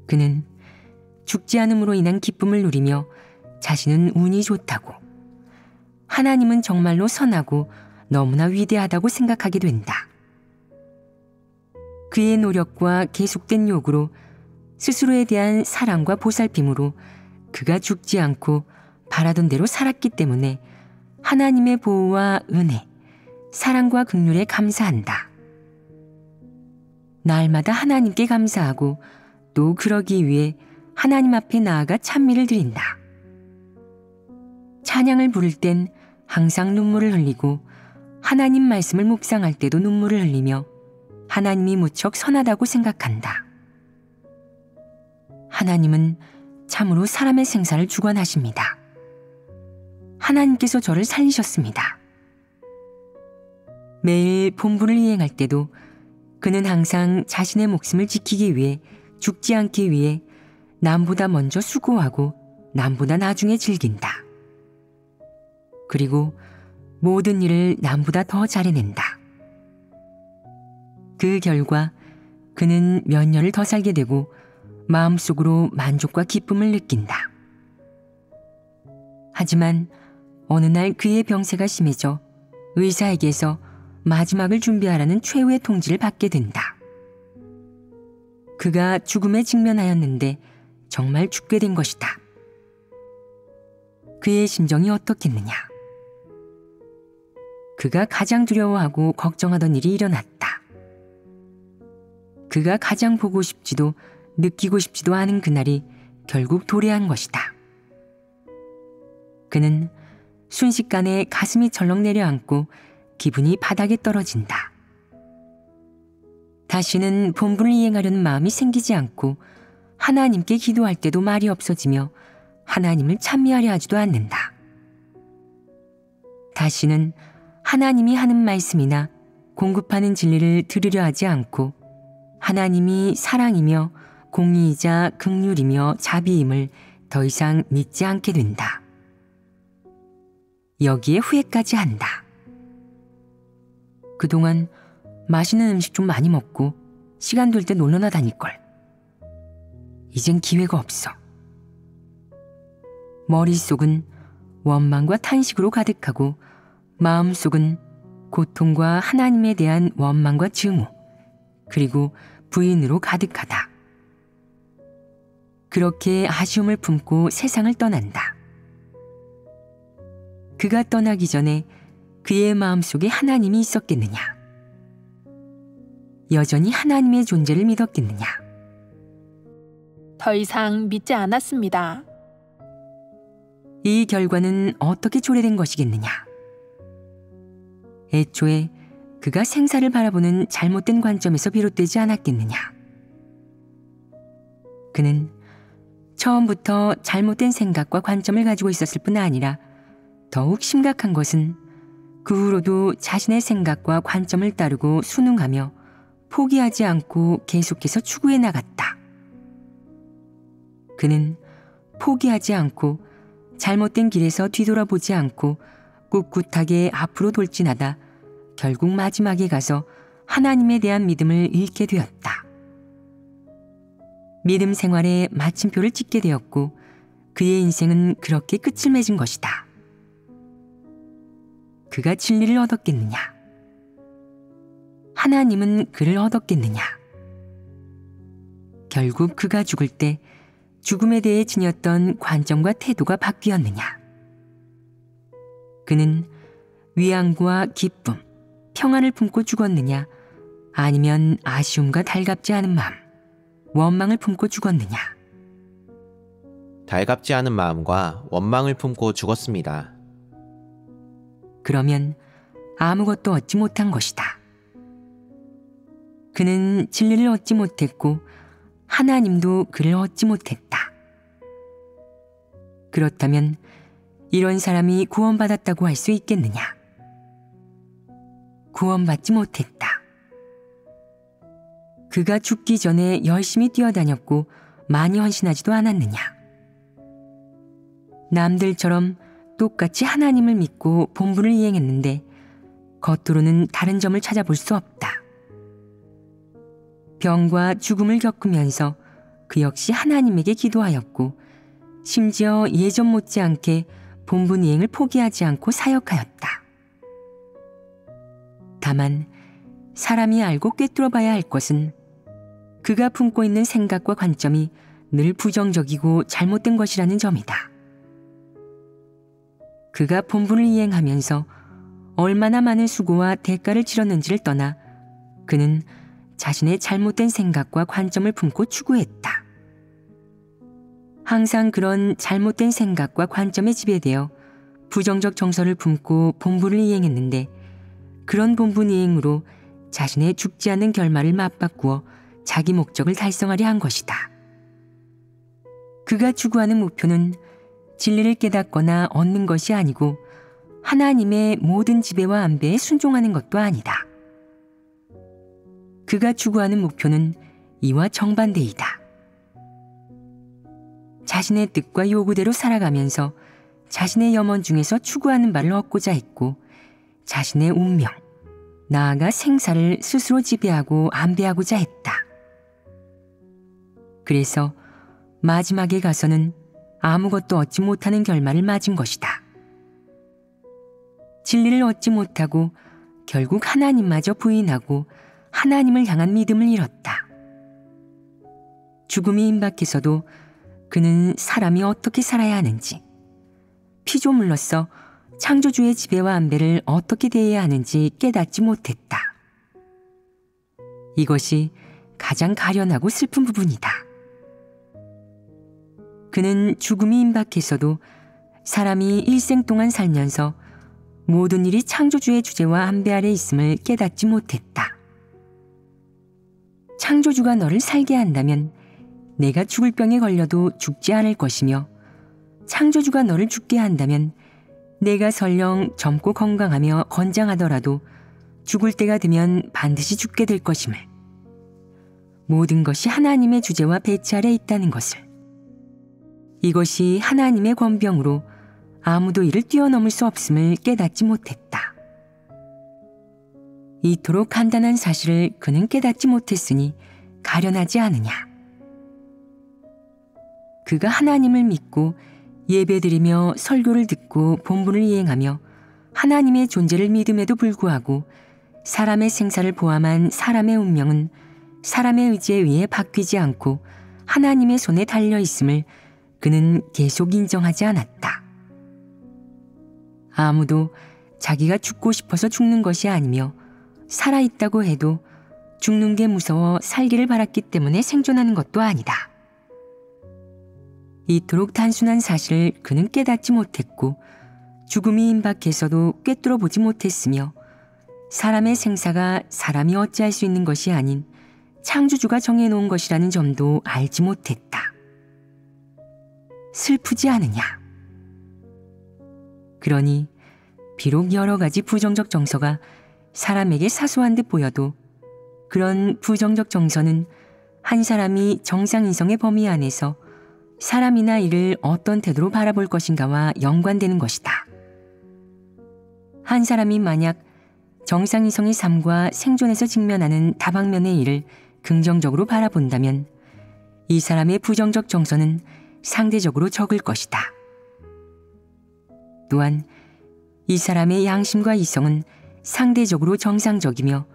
그는 죽지 않음으로 인한 기쁨을 누리며 자신은 운이 좋다고, 하나님은 정말로 선하고 너무나 위대하다고 생각하게 된다. 그의 노력과 계속된 요구로 스스로에 대한 사랑과 보살핌으로 그가 죽지 않고 바라던 대로 살았기 때문에 하나님의 보호와 은혜, 사랑과 긍휼에 감사한다. 날마다 하나님께 감사하고 또 그러기 위해 하나님 앞에 나아가 찬미를 드린다. 찬양을 부를 땐 항상 눈물을 흘리고 하나님 말씀을 묵상할 때도 눈물을 흘리며 하나님이 무척 선하다고 생각한다. 하나님은 참으로 사람의 생사를 주관하십니다. 하나님께서 저를 살리셨습니다. 매일 본분을 이행할 때도 그는 항상 자신의 목숨을 지키기 위해 죽지 않기 위해 남보다 먼저 수고하고 남보다 나중에 즐긴다. 그리고 모든 일을 남보다 더 잘해낸다. 그 결과 그는 몇 년을 더 살게 되고 마음속으로 만족과 기쁨을 느낀다. 하지만 어느 날 그의 병세가 심해져 의사에게서 마지막을 준비하라는 최후의 통지를 받게 된다. 그가 죽음에 직면하였는데 정말 죽게 된 것이다. 그의 심정이 어떻겠느냐? 그가 가장 두려워하고 걱정하던 일이 일어났다. 그가 가장 보고 싶지도 느끼고 싶지도 않은 그날이 결국 도래한 것이다. 그는 순식간에 가슴이 철렁 내려앉고 기분이 바닥에 떨어진다. 다시는 본분을 이행하려는 마음이 생기지 않고 하나님께 기도할 때도 말이 없어지며 하나님을 찬미하려 하지도 않는다. 다시는 하나님이 하는 말씀이나 공급하는 진리를 들으려 하지 않고 하나님이 사랑이며 공의이자 긍휼이며 자비임을 더 이상 믿지 않게 된다. 여기에 후회까지 한다. 그동안 맛있는 음식 좀 많이 먹고 시간 될 때 놀러나 다닐걸. 이젠 기회가 없어. 머릿속은 원망과 탄식으로 가득하고 마음속은 고통과 하나님에 대한 원망과 증오, 그리고 부인으로 가득하다. 그렇게 아쉬움을 품고 세상을 떠난다. 그가 떠나기 전에 그의 마음속에 하나님이 있었겠느냐? 여전히 하나님의 존재를 믿었겠느냐? 더 이상 믿지 않았습니다. 이 결과는 어떻게 초래된 것이겠느냐? 애초에 그가 생사를 바라보는 잘못된 관점에서 비롯되지 않았겠느냐? 그는 처음부터 잘못된 생각과 관점을 가지고 있었을 뿐 아니라 더욱 심각한 것은 그 후로도 자신의 생각과 관점을 따르고 순응하며 포기하지 않고 계속해서 추구해 나갔다. 그는 포기하지 않고 잘못된 길에서 뒤돌아보지 않고 꿋꿋하게 앞으로 돌진하다 결국 마지막에 가서 하나님에 대한 믿음을 잃게 되었다. 믿음 생활에 마침표를 찍게 되었고 그의 인생은 그렇게 끝을 맺은 것이다. 그가 진리를 얻었겠느냐? 하나님은 그를 얻었겠느냐? 결국 그가 죽을 때 죽음에 대해 지녔던 관점과 태도가 바뀌었느냐? 그는 위안과 기쁨, 평안을 품고 죽었느냐? 아니면 아쉬움과 달갑지 않은 마음, 원망을 품고 죽었느냐? 달갑지 않은 마음과 원망을 품고 죽었습니다. 그러면 아무것도 얻지 못한 것이다. 그는 진리를 얻지 못했고 하나님도 그를 얻지 못했다. 그렇다면 이런 사람이 구원받았다고 할 수 있겠느냐? 구원받지 못했다. 그가 죽기 전에 열심히 뛰어다녔고 많이 헌신하지도 않았느냐? 남들처럼 똑같이 하나님을 믿고 본분을 이행했는데 겉으로는 다른 점을 찾아볼 수 없다. 병과 죽음을 겪으면서 그 역시 하나님에게 기도하였고 심지어 예전 못지않게 본분 이행을 포기하지 않고 사역하였다. 다만 사람이 알고 꿰뚫어 봐야 할 것은 그가 품고 있는 생각과 관점이 늘 부정적이고 잘못된 것이라는 점이다. 그가 본분을 이행하면서 얼마나 많은 수고와 대가를 치렀는지를 떠나 그는 자신의 잘못된 생각과 관점을 품고 추구했다. 항상 그런 잘못된 생각과 관점에 지배되어 부정적 정서를 품고 본분을 이행했는데 그런 본분 이행으로 자신의 죽지 않는 결말을 맞바꾸어 자기 목적을 달성하려 한 것이다. 그가 추구하는 목표는 진리를 깨닫거나 얻는 것이 아니고 하나님의 모든 지배와 안배에 순종하는 것도 아니다. 그가 추구하는 목표는 이와 정반대이다. 자신의 뜻과 요구대로 살아가면서 자신의 염원 중에서 추구하는 바를 얻고자 했고 자신의 운명, 나아가 생사를 스스로 지배하고 안배하고자 했다. 그래서 마지막에 가서는 아무것도 얻지 못하는 결말을 맞은 것이다. 진리를 얻지 못하고 결국 하나님마저 부인하고 하나님을 향한 믿음을 잃었다. 죽음이 임박해서도 그는 사람이 어떻게 살아야 하는지, 피조물로서 창조주의 지배와 안배를 어떻게 대해야 하는지 깨닫지 못했다. 이것이 가장 가련하고 슬픈 부분이다. 그는 죽음이 임박해서도 사람이 일생 동안 살면서 모든 일이 창조주의 주제와 안배 아래 있음을 깨닫지 못했다. 창조주가 너를 살게 한다면 내가 죽을 병에 걸려도 죽지 않을 것이며 창조주가 너를 죽게 한다면 내가 설령 젊고 건강하며 건장하더라도 죽을 때가 되면 반드시 죽게 될 것임을, 모든 것이 하나님의 주제와 배치 아래 있다는 것을, 이것이 하나님의 권병으로 아무도 이를 뛰어넘을 수 없음을 깨닫지 못했다. 이토록 간단한 사실을 그는 깨닫지 못했으니 가련하지 않으냐. 그가 하나님을 믿고 예배드리며 설교를 듣고 본분을 이행하며 하나님의 존재를 믿음에도 불구하고 사람의 생사를 포함한 사람의 운명은 사람의 의지에 의해 바뀌지 않고 하나님의 손에 달려 있음을 그는 계속 인정하지 않았다. 아무도 자기가 죽고 싶어서 죽는 것이 아니며 살아있다고 해도 죽는 게 무서워 살기를 바랐기 때문에 생존하는 것도 아니다. 이토록 단순한 사실을 그는 깨닫지 못했고 죽음이 임박해서도 꿰뚫어 보지 못했으며 사람의 생사가 사람이 어찌할 수 있는 것이 아닌 창조주가 정해놓은 것이라는 점도 알지 못했다. 슬프지 않으냐? 그러니 비록 여러 가지 부정적 정서가 사람에게 사소한 듯 보여도 그런 부정적 정서는 한 사람이 정상인성의 범위 안에서 사람이나 일을 어떤 태도로 바라볼 것인가와 연관되는 것이다. 한 사람이 만약 정상이성의 삶과 생존에서 직면하는 다방면의 일을 긍정적으로 바라본다면 이 사람의 부정적 정서는 상대적으로 적을 것이다. 또한 이 사람의 양심과 이성은 상대적으로 정상적이며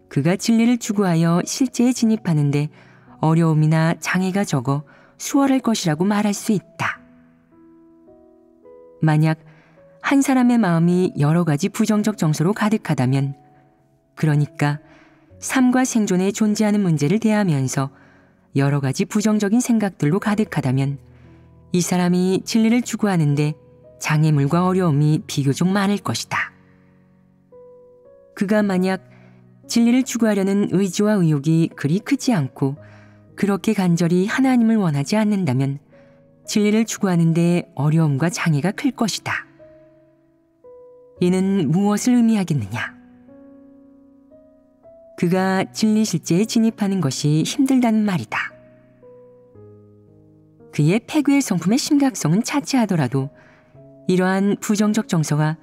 그가 진리를 추구하여 실제에 진입하는데 어려움이나 장애가 적어 수월할 것이라고 말할 수 있다. 만약 한 사람의 마음이 여러 가지 부정적 정서로 가득하다면, 그러니까 삶과 생존에 존재하는 문제를 대하면서 여러 가지 부정적인 생각들로 가득하다면 이 사람이 진리를 추구하는데 장애물과 어려움이 비교적 많을 것이다. 그가 만약 진리를 추구하려는 의지와 의욕이 그리 크지 않고 그렇게 간절히 하나님을 원하지 않는다면 진리를 추구하는데 어려움과 장애가 클 것이다. 이는 무엇을 의미하겠느냐? 그가 진리 실제에 진입하는 것이 힘들다는 말이다. 그의 폐괴의 성품의 심각성은 차치하더라도 이러한 부정적 정서가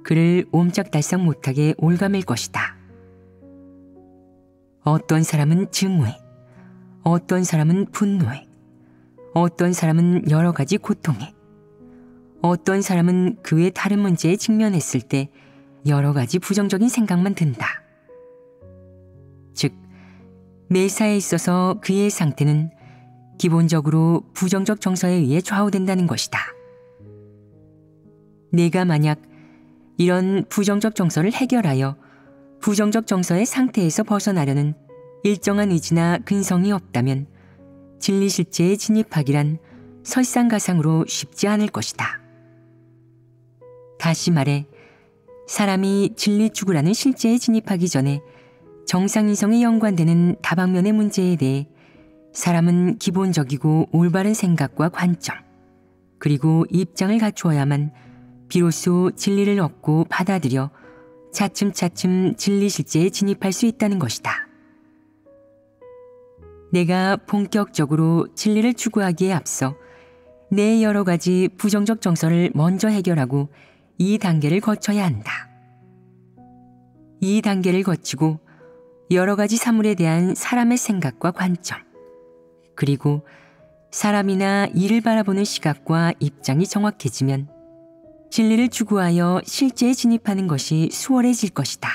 그를 옴짝달싹 못하게 올가맬 것이다. 어떤 사람은 증오해, 어떤 사람은 분노해, 어떤 사람은 여러 가지 고통해, 어떤 사람은 그 외 다른 문제에 직면했을 때 여러 가지 부정적인 생각만 든다. 즉, 매사에 있어서 그의 상태는 기본적으로 부정적 정서에 의해 좌우된다는 것이다. 내가 만약 이런 부정적 정서를 해결하여 부정적 정서의 상태에서 벗어나려는 일정한 의지나 근성이 없다면 진리 실제에 진입하기란 설상가상으로 쉽지 않을 것이다. 다시 말해 사람이 진리 추구라는 실제에 진입하기 전에 정상이성에 연관되는 다방면의 문제에 대해 사람은 기본적이고 올바른 생각과 관점, 그리고 입장을 갖추어야만 비로소 진리를 얻고 받아들여 차츰차츰 진리 실제에 진입할 수 있다는 것이다. 내가 본격적으로 진리를 추구하기에 앞서 내 여러 가지 부정적 정서를 먼저 해결하고 이 단계를 거쳐야 한다. 이 단계를 거치고 여러 가지 사물에 대한 사람의 생각과 관점, 그리고 사람이나 일을 바라보는 시각과 입장이 정확해지면 진리를 추구하여 실제에 진입하는 것이 수월해질 것이다.